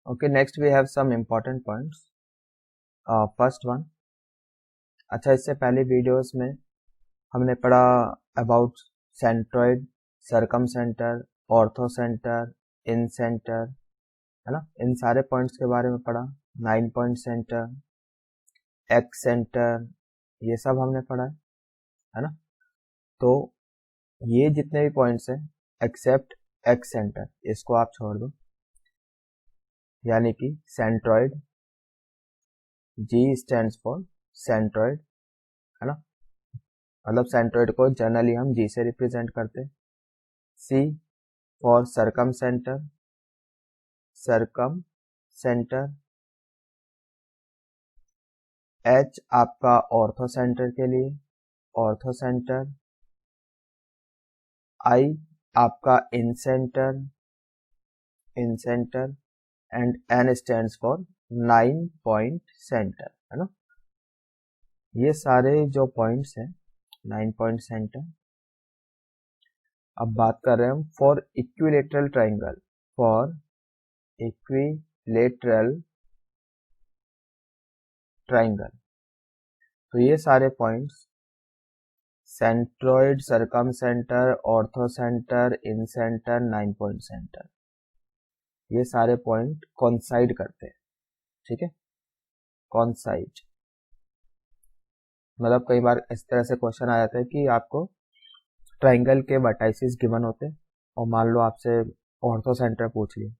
Okay, next we have some important points. First one, अच्छा इससे पहले वीडियोस में हमने पढ़ा about centroid, circumcentre, orthocentre, incentre, है ना, इन सारे पॉइंट्स के बारे में पढ़ा। 9 पॉइंट सेंटर, एक्स सेंटर, ये सब हमने पढ़ा है ना। तो ये जितने भी पॉइंट्स हैं एक्सेप्ट एक्स सेंटर, इसको आप छोड़ दो, यानी कि centroid, ji stands for centroid, है ना, मतलब सेंट्रॉइड को जनरली हम जी से रिप्रेजेंट करते हैं। C for circumcentre, circumcentre. H आपका ऑर्थो सेंटर के लिए, ऑर्थो सेंटर। आई आपका incentre, incentre. And N stands for 9 point centre, है ना। ये सारे जो पॉइंट्स हैं 9 पॉइंट सेंटर। अब बात कर रहे हैं हम for equilateral triangle, for equilateral triangle. तो ये सारे points centroid, circumcentre, orthocentre, incentre, 9 point centre, ये सारे पॉइंट कॉन्साइड करते हैं, ठीक है। कॉन्साइड मतलब कई बार इस तरह से क्वेश्चन आ जाता है कि आपको ट्राइंगल के वर्टाइसिस गिवन होते हैं और मान लो आपसे ऑर्थो सेंटर पूछ लिया।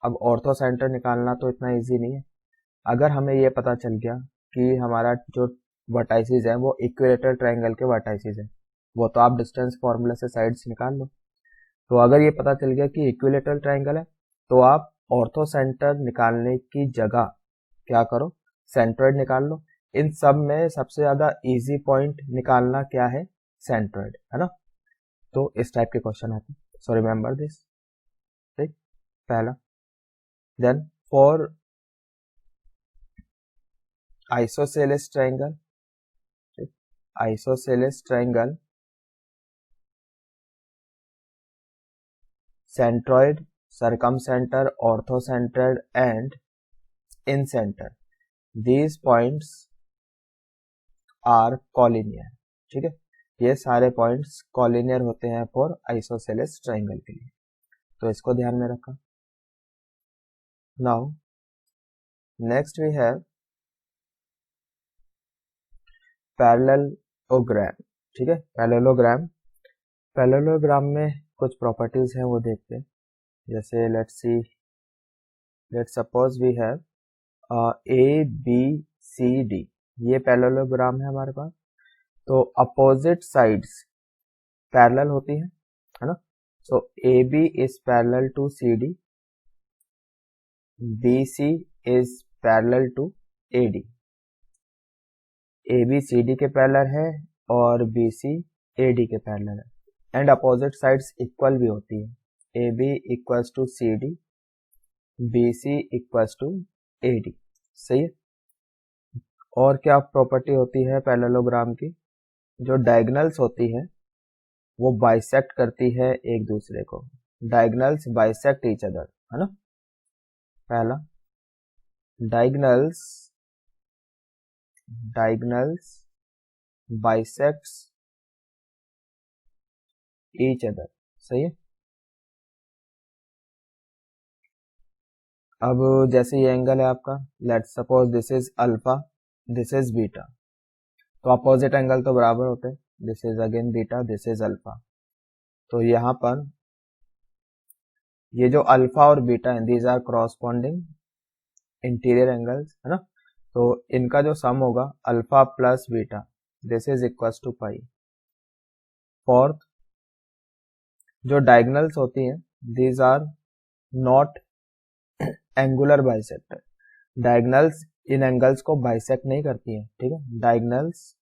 अब ऑर्थो सेंटर निकालना तो इतना इजी नहीं है। अगर हमें ये पता चल गया कि हमारा जो वर्टाइसिस है वो इक्विलेटरल ट्राइंगल के वर्टाइसिस है, वो तो आप डिस्टेंस फॉर्मूला से साइड्स निकाल लो। तो अगर ये पता चल गया कि इक्विलेटरल ट्राइंगल है तो आप ऑर्थो सेंटर निकालने की जगह क्या करो, सेंट्रॉइड निकाल लो। इन सब में सबसे ज्यादा इजी पॉइंट निकालना क्या है, सेंट्रॉइड, है ना। तो इस टाइप के क्वेश्चन आते हैं, सो रिमेंबर दिस, ठीक, पहला। Then for isosceles triangle, isosceles triangle, centroid, circumcentre, orthocentre and incentre, these points are collinear, ठीक है। ये सारे पॉइंट्स कॉलिनियर होते हैं फॉर आइसोसेलेस ट्राइंगल के लिए, तो इसको ध्यान में रखा। Now next we have parallelogram, ठीक है। पैरेललोग्राम, पैरेललोग्राम में कुछ प्रॉपर्टीज हैं वो देखते हैं। जैसे let's suppose we have A B C D, ये पैरेललोग्राम है हमारे पास। तो अपोजिट साइड्स पैरेलल होती है ना। So A B is parallel to C D, B C is parallel to A D. A B C D के parallel है और बी सी ए डी के पैरेलल है। एंड अपोजिट साइड्स इक्वल भी होती है, A B equals to C D, B C equals to A D, सही है। और क्या प्रॉपर्टी होती है पैरेललोग्राम की, जो डायगोनल्स होती है वो बाइसेक्ट करती है एक दूसरे को, डायगोनल्स बाइसेक्ट ईच अदर, है ना। पहला डायगोनल्स बाइसेक्ट्स ईच अदर, सही है। अब जैसे ये एंगल है आपका, let's suppose this is alpha, this is beta, तो अपोजिट एंगल तो बराबर होते हैं, this is again beta, this is alpha. तो यहाँ पर ये जो अल्फा और बीटा है, these are corresponding interior angles, है ना। तो इनका जो सम होगा alpha plus beta, this is equals to pi. Fourth, जो डायगोनल्स होती हैं these are not angular bisector, diagonals इन एंगल्स को बाइसेक्ट नहीं करती है, ठीक है। Diagonals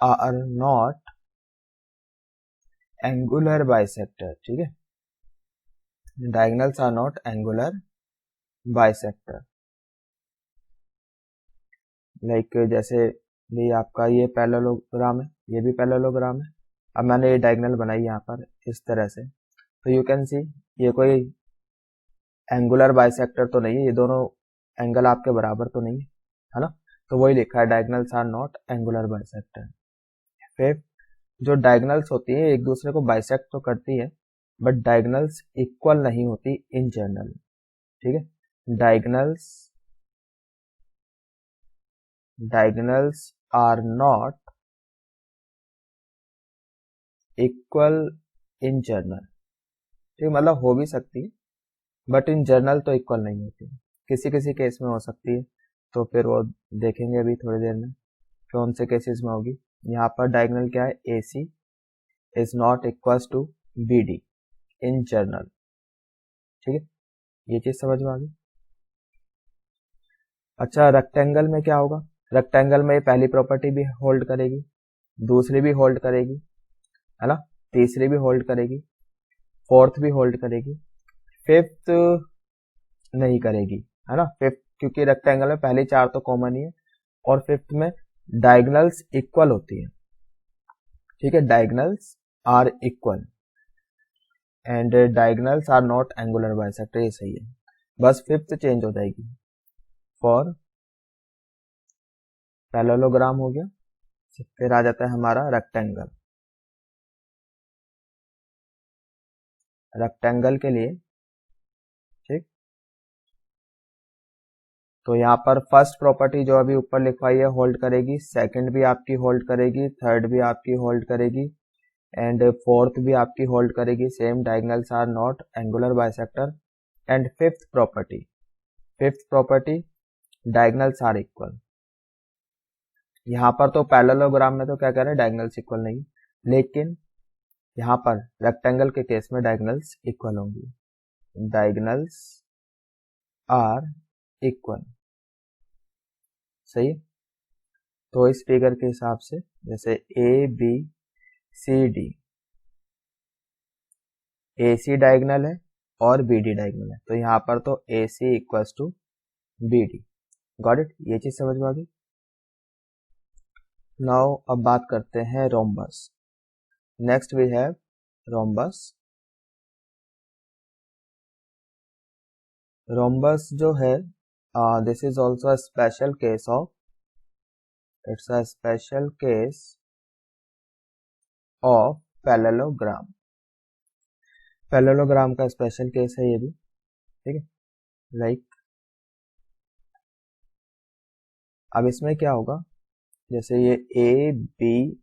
are not angular bisector, ठीक है। Diagonals are not angular bisector. Like जैसे ये आपका ये पैरेललोग्राम है, ये भी पैरेललोग्राम है। अब मैंने ये डायगोनल बनाई यहाँ पर इस तरह से, तो यू कैन सी ये कोई एंगुलर बाइसेक्टर तो नहीं है, ये दोनों एंगल आपके बराबर तो नहीं है ना, तो वही लिखा है diagonals are not angular bisector. Fifth, जो डायगनल्स होती है एक दूसरे को बाइसेक्ट तो करती है बट डायगनल्स इक्वल नहीं होती इन जनरल। ठीक है, diagonals are not equal in general. ठीक है, मतलब हो भी सकती है बट इन जनरल तो इक्वल नहीं होती, किसी किसी केस में हो सकती है, तो फिर वो देखेंगे अभी थोड़ी देर में कौन से केसेस में होगी। यहाँ पर डायगोनल क्या है, AC is not equal to BD in general. ठीक है, ये चीज समझ में आ गई। अच्छा, रेक्टेंगल में क्या होगा, रेक्टेंगल में पहली प्रॉपर्टी भी होल्ड करेगी, दूसरी भी होल्ड करेगी, है ना, तीसरी भी होल्ड करेगी, फोर्थ भी होल्ड करेगी, फिफ्थ नहीं करेगी, है ना। फिफ्थ, क्योंकि रेक्टेंगल में पहली चार तो कॉमन ही है और फिफ्थ में डायगोनल्स इक्वल होती है। ठीक है, diagonals are equal and diagonals are not angular bisector, ये सही है। बस फिफ्थ चेंज हो जाएगी, फॉर पैरेललोग्राम हो गया, फिर आ जाता है हमारा रेक्टेंगल। रेक्टेंगल के लिए ठीक, तो यहाँ पर फर्स्ट प्रॉपर्टी जो अभी ऊपर लिखवाई है होल्ड करेगी, सेकंड भी आपकी होल्ड करेगी, थर्ड भी आपकी होल्ड करेगी एंड फोर्थ भी आपकी होल्ड करेगी, same diagonals are not angular bisector. And fifth property diagonals are equal. यहाँ पर तो पैरेललोग्राम में तो क्या कह रहे हैं, डायगोनल्स इक्वल नहीं, लेकिन यहाँ पर रेक्टेंगल के केस में डायगोनल्स इक्वल होंगी, डायगोनल्स आर इक्वल। सही है, तो इस फिगर के हिसाब से जैसे ABCD, AC डायगोनल है और BD डायगोनल है, तो यहाँ पर तो AC equals to BD। Got it, ये चीज समझ में आ गई। नाउ अब बात करते हैं rhombus. Next we have rhombus. Rhombus जो है this is also a special case of, it's a special case of parallelogram. Parallelogram का स्पेशल केस है ये भी। ठीक है, लाइक अब इसमें क्या होगा, जैसे ये ABCD,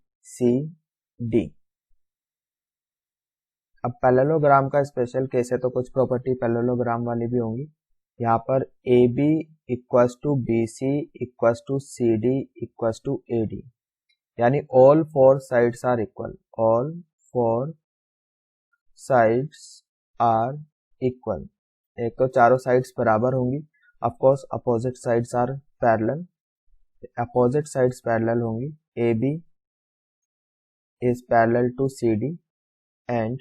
अब पैरेललोग्राम का स्पेशल केस है तो कुछ प्रॉपर्टी पैरेललोग्राम वाली भी होंगी। यहाँ पर AB equals to BC equals to CD equals to AD, यानी all four sides are equal, all four sides are equal. एक तो चारों साइड्स बराबर होंगी, of course opposite sides are parallel, opposite sides parallel होंगी, AB is parallel to CD and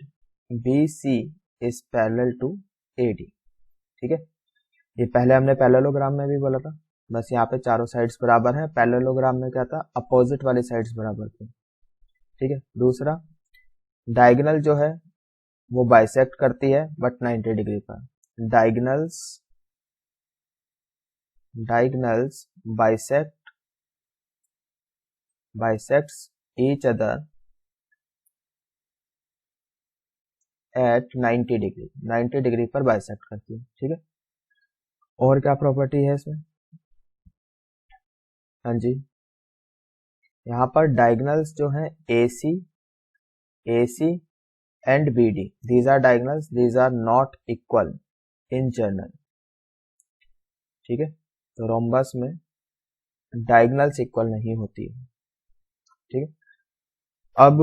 BC is parallel to AD। ठीक है, ये पहले हमने पैरेललोग्राम में भी बोला था, बस यहाँ पे चारों साइड्स बराबर हैं। पैरेललोग्राम में क्या था, अपोजिट वाली साइड्स बराबर थी। ठीक है, दूसरा डायगोनल जो है वो बाइसेक्ट करती है बट 90 डिग्री पर। Diagonals bisects each other at 90 degree, 90 degree पर बाइसेक्ट करती है। ठीक है, और क्या प्रॉपर्टी है इसमें, हाँ जी, यहाँ पर डायगोनल्स जो हैं AC and BD, these are diagonals, these are not equal in general। ठीक है, तो रोम्बस में डायगोनल्स इक्वल नहीं होती है। ठीक है, अब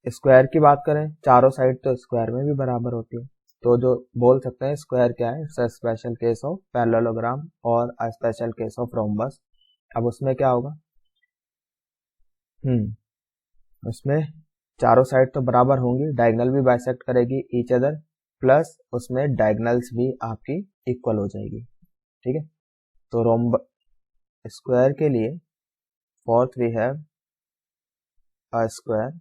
स्क्वायर की बात करें, चारों साइड तो स्क्वायर में भी बराबर होती है, तो जो बोल सकते हैं स्क्वायर क्या है, it's a special case of parallelogram और a special case of rhombus. अब उसमें क्या होगा, उसमें चारों साइड तो बराबर होंगी, डायगोनल भी बाइसेक्ट करेगी ईच अदर, प्लस उसमें डायगोनल्स भी आपकी इक्वल हो जाएगी। ठीक है, तो रोम्ब स्क्वायर के लिए fourth we have a square.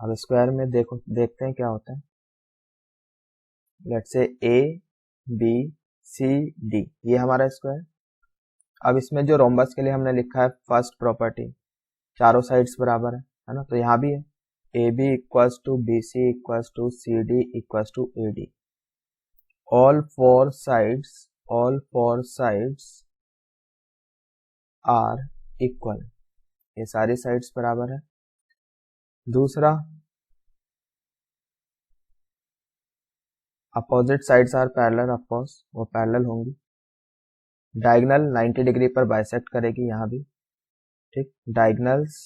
अब स्क्वायर में देखते हैं क्या होता है। Let's say A B C D, ये हमारा स्क्वायर। अब इसमें जो रोम्बस के लिए हमने लिखा है फर्स्ट प्रॉपर्टी, चारों साइड्स बराबर है ना, तो यहाँ भी है A B equals to B C equals to C D equals to A D. all four sides are equal, ये सारी साइड्स बराबर है। दूसरा, opposite sides are parallel, of course वो पैरेलल होंगी। डायगोनल 90 डिग्री पर बाइसेक्ट करेगी यहाँ भी, ठीक। Diagonals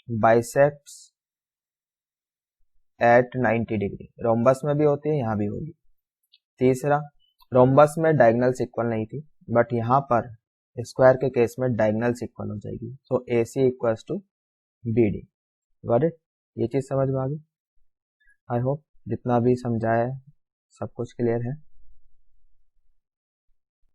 bisects at 90 degree, rhombus में भी होती है, यहाँ भी होगी। तीसरा, रोम्बस में डायगोनल्स इक्वल नहीं थी, बट यहाँ पर स्क्वायर के केस में डायगोनल्स इक्वल हो जाएगी, तो A C equals to B D. Got it? ये चीज समझ में आ गई? आई होप जितना भी समझाया है सब कुछ क्लियर है।